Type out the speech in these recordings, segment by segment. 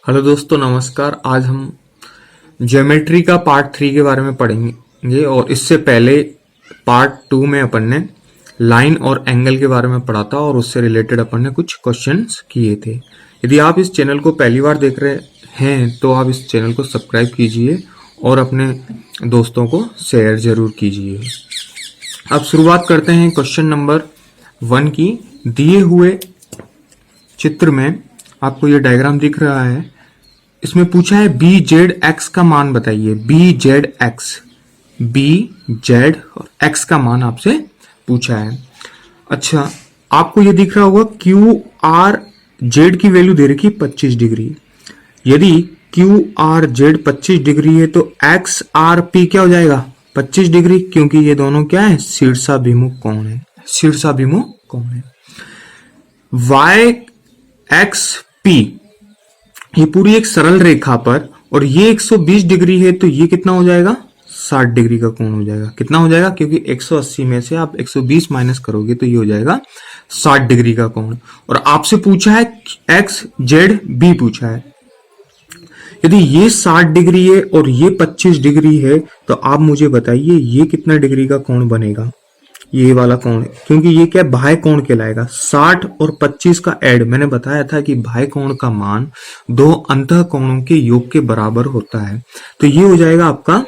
Hello दोस्तों, नमस्कार। आज हम ज्योमेट्री का पार्ट 3 के बारे में पढ़ेंगे और इससे पहले पार्ट 2 में अपन ने लाइन और एंगल के बारे में पढ़ा था और उससे रिलेटेड अपन ने कुछ क्वेश्चंस किए थे। यदि आप इस चैनल को पहली बार देख रहे हैं तो आप इस चैनल को सब्सक्राइब कीजिए और अपने दोस्तों को शेयर जरूर कीजिए। अब शुरुआत करते हैं क्वेश्चन नंबर 1 की। दिए हुए चित्र में आपको ये डायग्राम दिख रहा है, इसमें पूछा है बी जेड एक्स का मान बताइए। बी जेड और एक्स का मान आपसे पूछा है। अच्छा, आपको ये दिख रहा होगा क्यू आर जेड की वैल्यू दे रखी 25 डिग्री। यदि क्यू आर जेड 25 डिग्री है तो एक्स आर पी क्या हो जाएगा 25 डिग्री, क्योंकि ये दोनों क्या है, शीर्षाभिमुख कोण है। शीर्षाभिमुख कोण है। वाई एक्स पी ये पूरी एक सरल रेखा पर, और ये 120 डिग्री है तो ये कितना हो जाएगा 60 डिग्री का कोण हो जाएगा। कितना हो जाएगा, क्योंकि 180 में से आप 120 माइनस करोगे तो ये हो जाएगा 60 डिग्री का कोण। और आपसे पूछा है एक्स जेड बी पूछा है। यदि ये 60 डिग्री है और ये 25 डिग्री है तो आप मुझे बताइए ये कितना डिग्री का कोण बनेगा। ये वाला कोण, क्योंकि ये क्या बाह्य कोण कहलाएगा। 60 और 25 का ऐड, मैंने बताया था कि बाह्य कोण का मान दो अंतः कोणों के योग के बराबर होता है। तो ये हो जाएगा आपका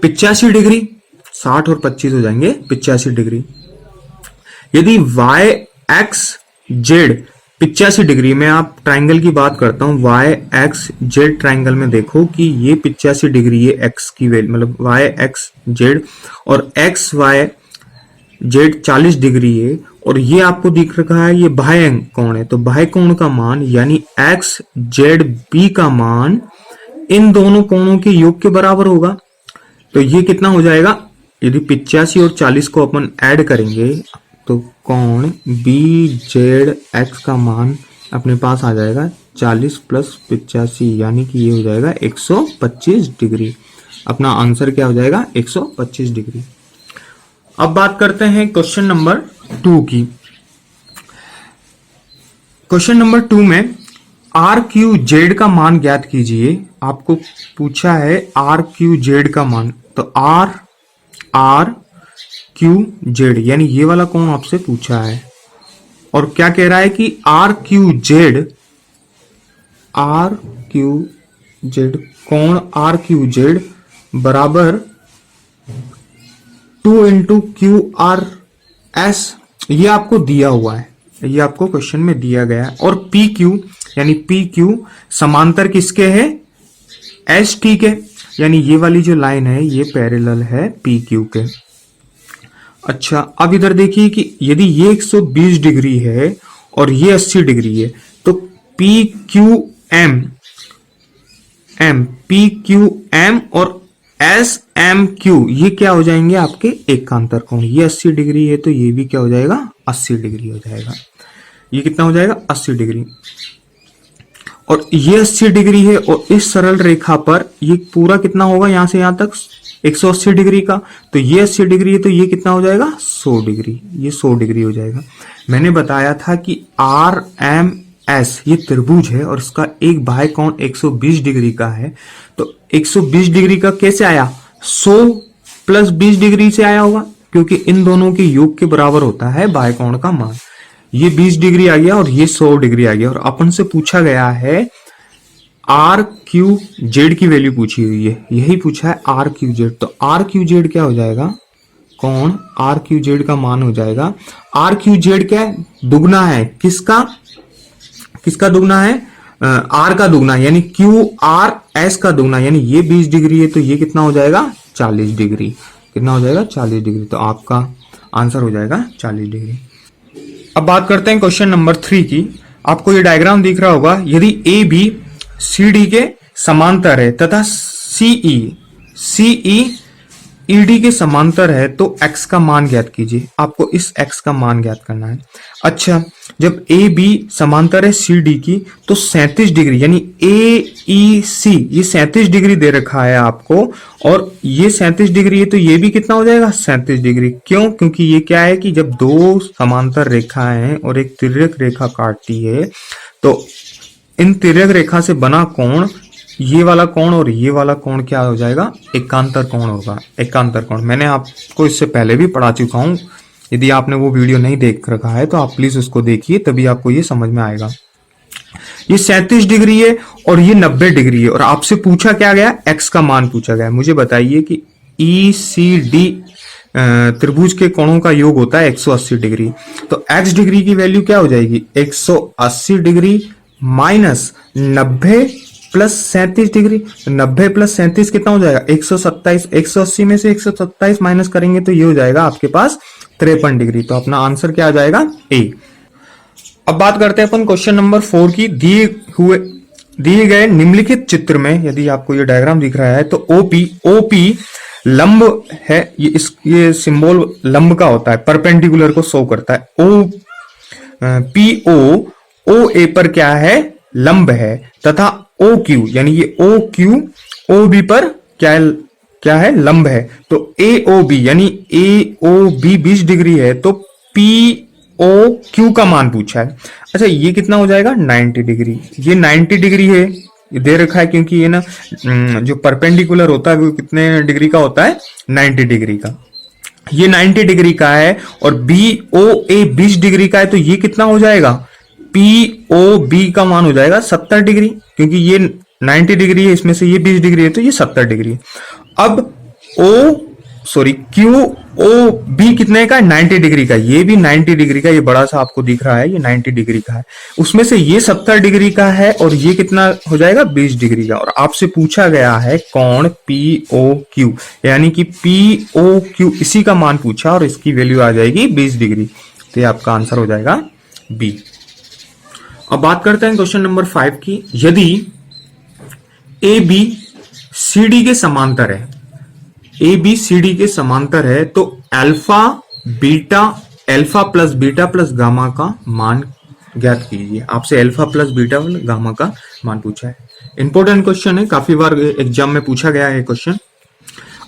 85 डिग्री। 60 और 25 हो जाएंगे 85 डिग्री। यदि वाई एक्स जेड 85 डिग्री में, आप ट्राइंगल की बात करता हूं, वाई एक्स जेड ट्राइंगल में देखो कि ये 85 डिग्री है एक्स की वैल्यू, मतलब वाई एक्स जेड, और एक्स वाई जेड 40 डिग्री है, और ये आपको दिख रखा है ये बाह्य कोण है। तो बाह्य कोण का मान यानी एक्स जेड बी का मान इन दोनों कोणों के योग के बराबर होगा। तो ये कितना हो जाएगा, यदि 85 और 40 को अपन ऐड करेंगे तो कोण बी जेड एक्स का मान अपने पास आ जाएगा 40 प्लस 85, यानी कि ये हो जाएगा 125 डिग्री। अपना आंसर क्या हो जाएगा 125 डिग्री। अब बात करते हैं क्वेश्चन नंबर 2 की। क्वेश्चन नंबर 2 में आर क्यू जेड का मान ज्ञात कीजिए। आपको पूछा है आर क्यू जेड का मान, तो आर क्यू जेड यानी ये वाला कोण आपसे पूछा है, और क्या कह रहा है कि आर क्यू जेड कोण आर क्यू जेड बराबर 2 इंटू क्यू आर एस। ये आपको दिया हुआ है, ये आपको क्वेश्चन में दिया गया है। और पी क्यू यानी पी क्यू समांतर किसके है, एस टी के, यानी ये वाली जो लाइन है ये पैरेलल है पी क्यू के। अच्छा, अब इधर देखिए कि यदि ये 120 डिग्री है और ये 80 डिग्री है तो पी क्यू एम और एस एम क्यू ये क्या हो जाएंगे आपके एकांतर कोण। ये 80 डिग्री है तो ये भी क्या हो जाएगा 80 डिग्री हो जाएगा। ये कितना हो जाएगा 80 डिग्री, और ये 80 डिग्री है, और इस सरल रेखा पर ये पूरा कितना होगा यहां से यहां तक 180 डिग्री का। तो ये 80 डिग्री है तो ये कितना हो जाएगा 100 डिग्री। ये 100 डिग्री हो जाएगा। मैंने बताया था कि आर एम एस ये त्रिभुज है और इसका एक बाह्य कोण 120 डिग्री का है। तो 120 डिग्री का कैसे आया, 100 प्लस 20 डिग्री से आया होगा, क्योंकि इन दोनों के योग के बराबर होता है बाह्य कोण का मान। ये 20 डिग्री आ गया और ये 100 डिग्री आ गया, और अपन से पूछा गया है आर क्यू जेड की वैल्यू पूछी हुई है, यही पूछा है आर क्यू जेड। तो आर क्यू जेड क्या हो जाएगा, कौन आर क्यू जेड का मान हो जाएगा, आर क्यू जेड क्या है, दुगना है किसका दुगना है, आर का दुगना, यानी क्यू आर एस का दुगना, यानी ये 20 डिग्री है तो ये कितना हो जाएगा 40 डिग्री। कितना हो जाएगा 40 डिग्री, तो आपका आंसर हो जाएगा 40 डिग्री। अब बात करते हैं क्वेश्चन नंबर 3 की। आपको ये डायग्राम दिख रहा होगा, यदि ए बी सी डी के समांतर है तथा सीई ईडी के समांतर है तो एक्स का मान ज्ञात कीजिए। आपको इस एक्स का मान ज्ञात करना है। अच्छा, जब ए बी समांतर है सी डी की तो 37 डिग्री यानी ए ई सी ये 37 डिग्री दे रखा है आपको, और ये 37 डिग्री है तो ये भी कितना हो जाएगा 37 डिग्री। क्यों, क्योंकि ये क्या है कि जब दो समांतर रेखाएं और एक तिर्यक रेखा काटती है तो इन तिर्यक रेखा से बना कोण, ये वाला कोण और ये वाला कोण क्या हो जाएगा, एकांतर कोण होगा। एकांतर कोण मैंने आपको इससे पहले भी पढ़ा चुका हूं, यदि आपने वो वीडियो नहीं देख रखा है तो आप प्लीज उसको देखिए, तभी आपको ये समझ में आएगा। ये 37 डिग्री है और ये 90 डिग्री है, और आपसे पूछा क्या गया, एक्स का मान पूछा गया। मुझे बताइए कि ECD त्रिभुज के कोणों का योग होता है 180 डिग्री, तो x डिग्री की वैल्यू क्या हो जाएगी, 180 degree minus 90 plus 37 degree. 90 plus 37 कितना हो जाएगा, 127। 180 में से 127 माइनस करेंगे तो ये हो जाएगा आपके पास 53 डिग्री। तो अपना आंसर क्या आ जाएगा, ए। अब बात करते हैं अपन क्वेश्चन नंबर 4 की। दिए गए निम्नलिखित चित्र में, यदि आपको ये डायग्राम दिख रहा है, तो OP लंब है, ये सिंबल लंब का होता है, परपेंडिकुलर को शो करता है। PO OA पर क्या है, लंब है, तथा OQ यानी ये OQ OB पर क्या है लंब है। तो AOB यानी AOB 20 डिग्री है, तो POQ का मान पूछा है। अच्छा, ये कितना हो जाएगा, 90 डिग्री। ये 90 डिग्री है, ये दे रखा है, क्योंकि ये ना जो परपेंडिकुलर होता है वो कितने डिग्री का होता है, 90 डिग्री का। ये 90 डिग्री का है और BOA 20 डिग्री का है, तो ये कितना हो जाएगा, POB का मान हो जाएगा 70 डिग्री, क्योंकि ये 90 डिग्री है, इसमें से ये 20 डिग्री है, तो ये 70 डिग्री। अब QOB कितने का है, 90 डिग्री का। ये भी 90 डिग्री का, ये बड़ा सा आपको दिख रहा है, ये 90 डिग्री का है। उसमें से ये 70 डिग्री का है और ये कितना हो जाएगा, 20 डिग्री का। और आपसे पूछा गया है कोण POQ, यानी कि POQ इसी का मान पूछा और इसकी वैल्यू आ जाएगी 20 डिग्री। तो ये आपका आंसर हो जाएगा बी। अब बात करते हैं क्वेश्चन नंबर 5 की। यदि AB CD के समांतर है, AB CD के समांतर है, तो alpha plus beta plus gamma का मान ज्ञात कीजिए। आपसे alpha plus beta plus gamma का मान पूछा है। इंपॉर्टेंट क्वेश्चन है, काफी बार एग्जाम में पूछा गया है क्वेश्चन।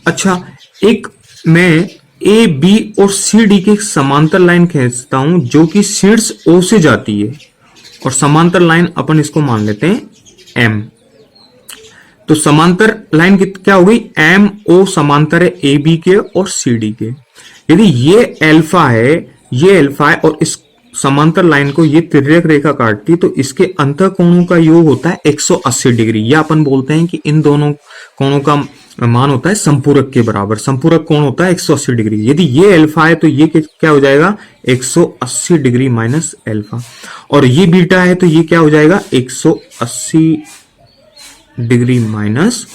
अच्छा, एक मैं AB और CD के समांतर लाइन खींचता हूं, जो कि शीर्ष O से जाती है, और समांतर लाइन अपन इसको मान लेते हैं M। तो समांतर लाइन क्या हो गई, MO समांतर है AB के और CD के। यदि ये अल्फा है और इस समांतर लाइन को ये तिर्यक रेखा काटती, तो इसके अंतःकोणों का योग होता है 180 डिग्री। या अपन बोलते हैं कि इन दोनों कोणों का मान होता है संपूरक के बराबर। संपूरक कोण होता है 180 डिग्री। यदि ये अल्फा है तो ये क्या हो जाएगा, 180 डिग्री माइनस अल्फा। और ये बीटा है तो ये क्या हो जाएगा, 180 डिग्री माइनस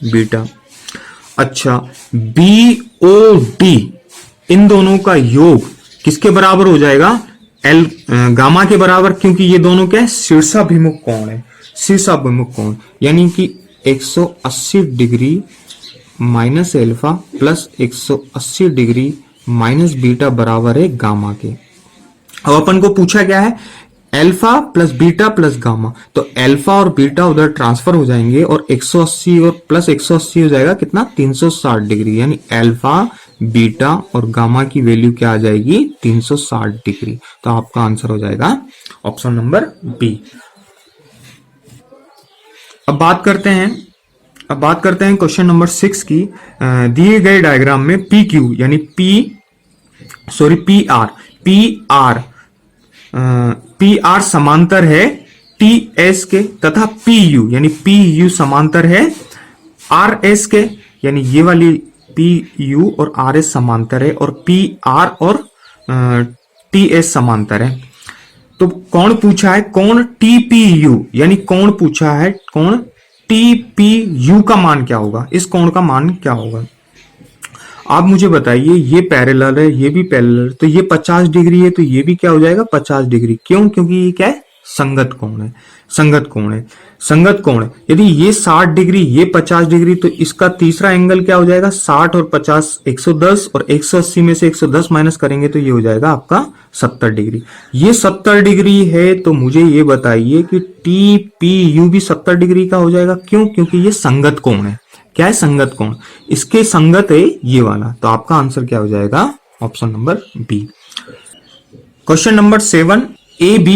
बीटा। अच्छा, BOD इन दोनों का योग किसके बराबर हो जाएगा, गामा के बराबर, क्योंकि ये दोनों क्या है, शीर्षाभिमुख कोण है। शीर्षाभिमुख कोण यानी कि 180 degree minus alpha plus 180 degree minus beta बराबर है गामा के। अब अपन को पूछा क्या है, alpha plus beta plus gamma. तो अल्फा और बीटा उधर ट्रांसफर हो जाएंगे और 180 और प्लस 180 हो जाएगा कितना, 360 डिग्री। यानी अल्फा बीटा और गामा की वैल्यू क्या आ जाएगी, 360 डिग्री। तो आपका आंसर हो जाएगा ऑप्शन नंबर बी। अब बात करते हैं क्वेश्चन नंबर 6 की। दिए गए डायग्राम में PQ यानी PR समांतर है TS के, तथा PU यानी PU समांतर है RS के। यानी ये वाली PU और RS समांतर है और PR और TS समांतर है। तो कौन पूछा है, कौन TPU यानी कौन पूछा है, कौन TPU का मान क्या होगा, इस कोण का मान क्या होगा। आप मुझे बताइए, ये पैरेलल है, ये भी पैरेलल, तो ये 50 डिग्री है, तो ये भी क्या हो जाएगा 50 डिग्री। क्यों, क्योंकि ये क्या है, संगत कोण है। संगत कोण है। यदि ये 60 डिग्री, ये 50 डिग्री, तो इसका तीसरा एंगल क्या हो जाएगा, 60 और 50 110, और 180 में से 110 माइनस करेंगे तो ये हो जाएगा आपका 70 डिग्री। ये 70 डिग्री है, तो मुझे ये बताइए कि TPU भी 70 डिग्री का हो जाएगा। क्यों, क्योंकि ये संगत कोण है। क्या है, संगत कोण। इसके संगत है ये वाला। तो आपका आंसर क्या हो जाएगा, option number B. Question number 7, AB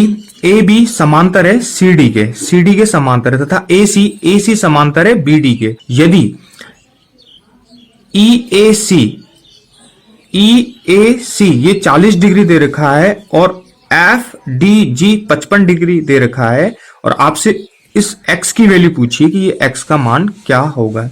A B समांतर है सी डी के समांतर है, तथा ए सी समांतर है बी डी के। यदि ई ए सी ये 40 डिग्री दे रखा है और एफ डी जी 55 डिग्री दे रखा है, और आपसे इस x की वैल्यू पूछिए कि ये x का मान क्या होगा।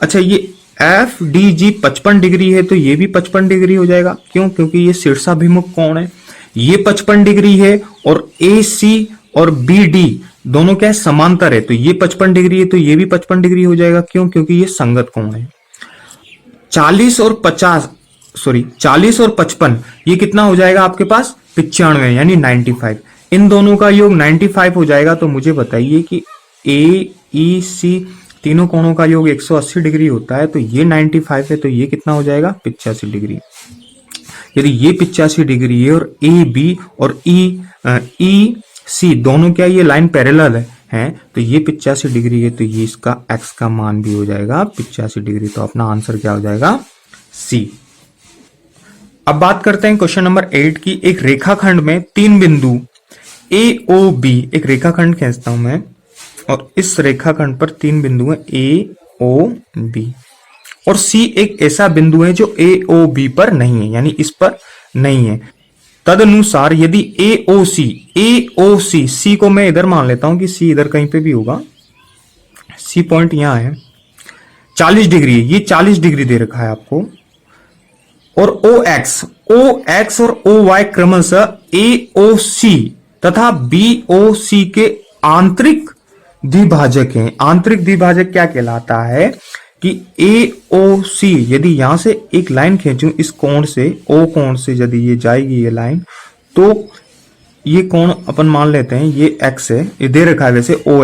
अच्छा, ये एफ डी जी 55 डिग्री है तो ये भी 55 डिग्री हो जाएगा। क्यों? क्योंकि ये शीर्षाभिमुख कोण है। ये 55 डिग्री है और ए सी और बी डी दोनों क्या है? समांतर है, तो ये 55 डिग्री है तो ये भी 55 डिग्री हो जाएगा। क्यों? क्योंकि ये संगत कोण है। 40 और 55 ये कितना हो जाएगा आपके पास? 95 यानी 95। इन दोनों का योग 95 हो जाएगा। तो मुझे बताइए कि ए ई सी तीनों कोणों का योग 180 डिग्री होता है, तो ये 95 है तो ये कितना हो जाएगा? 85 डिग्री। यदि ये 85 डिग्री है और ए बी और ई सी दोनों क्या ये लाइन पैरेलल है, तो ये 85 डिग्री है तो ये इसका x का मान भी हो जाएगा 85 डिग्री। तो अपना आंसर क्या हो जाएगा? सी। अब बात करते हैं क्वेश्चन नंबर 8 की। एक रेखाखंड में 3 बिंदु ए ओ बी, एक रेखाखंड खींचता हूं मैं, और इस रेखाखंड पर 3 बिंदु हैं ए ओ बी, और सी एक ऐसा बिंदु है जो ए ओ बी पर नहीं है, यानी इस पर नहीं है। तदनुसार यदि ए ओ सी को मैं इधर मान लेता हूं कि सी इधर कहीं पे भी होगा, सी पॉइंट यहां है, 40 डिग्री है, ये 40 डिग्री दे रखा है आपको, और ओ एक्स और ओ वाई क्रमशः ए ओ सी तथा बी ओ सी के आंतरिक द्विभाजक हैं। आंतरिक द्विभाजक क्या कहलाता है कि ए ओ सी, यदि यहां से एक लाइन खींचूं इस कोण से, ओ कोण से यदि ये जाएगी ये लाइन, तो ये कोण अपन मान लेते हैं ये एक्स है, ये दे रखा है वैसे ओ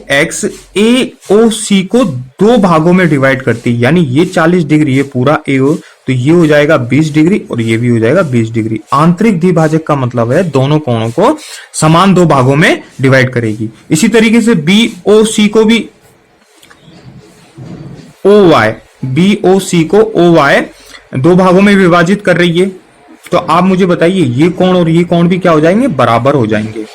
एक्स ए ओ सी को 2 भागों में डिवाइड करती है, यानी ये 40 डिग्री है पूरा ए ओ, तो ये हो जाएगा 20 डिग्री और ये भी हो जाएगा 20 डिग्री। आंतरिक द्विभाजक का मतलब है दोनों कोणों को समान 2 भागों में डिवाइड करेगी। इसी तरीके से बी ओ सी को भी बी ओ सी को ओ वाई 2 भागों में विभाजित कर रही है। तो आप मुझे बताइए ये कोण और ये कोण भी क्या हो जाएंगे? बराबर हो जाएंगे।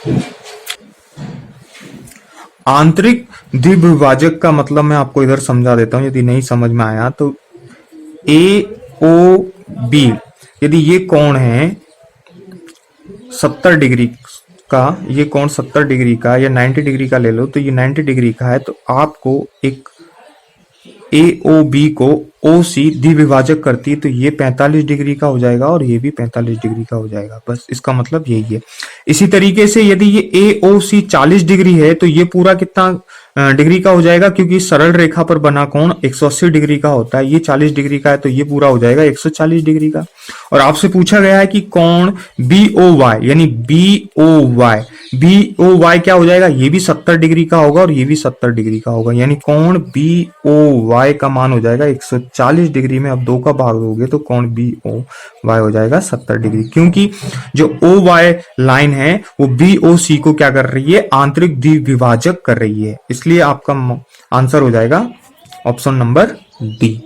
आंतरिक द्विभाजक का मतलब मैं आपको इधर समझा देता हूं, यदि नहीं समझ में आया तो ए ओ बी, यदि ये कोण है 70 डिग्री का, ये कोण 70 डिग्री का या 90 डिग्री का ले लो, तो ये 90 डिग्री का है, तो आपको एक ए ओ बी को ओ सी द्विभाजक करती है, तो ये 45 डिग्री का हो जाएगा और ये भी 45 डिग्री का हो जाएगा। बस इसका मतलब यही है। इसी तरीके से यदि ये ए ओ सी 40 डिग्री है तो ये पूरा कितना डिग्री का हो जाएगा? क्योंकि सरल रेखा पर बना कोण 180 डिग्री का होता है, ये 40 डिग्री का है तो ये पूरा हो जाएगा 140 डिग्री का। और आपसे पूछा गया है कि कोण बी ओ वाई, यानी बी ओ वाई क्या हो जाएगा? ये भी 70 डिग्री का होगा और ये भी 70 डिग्री का होगा, यानी कोण बी ओ वाई का मान हो जाएगा 140 डिग्री में। अब 2 का भाग दोगे तो कोण बी ओ वाई हो जाएगा 70 डिग्री, क्योंकि जो ओ वाई लाइन है वो बी ओ सी को क्या कर रही है? आंतरिक द्विभाजक कर रही है। इसलिए आपका आंसर हो जाएगा ऑप्शन नंबर डी।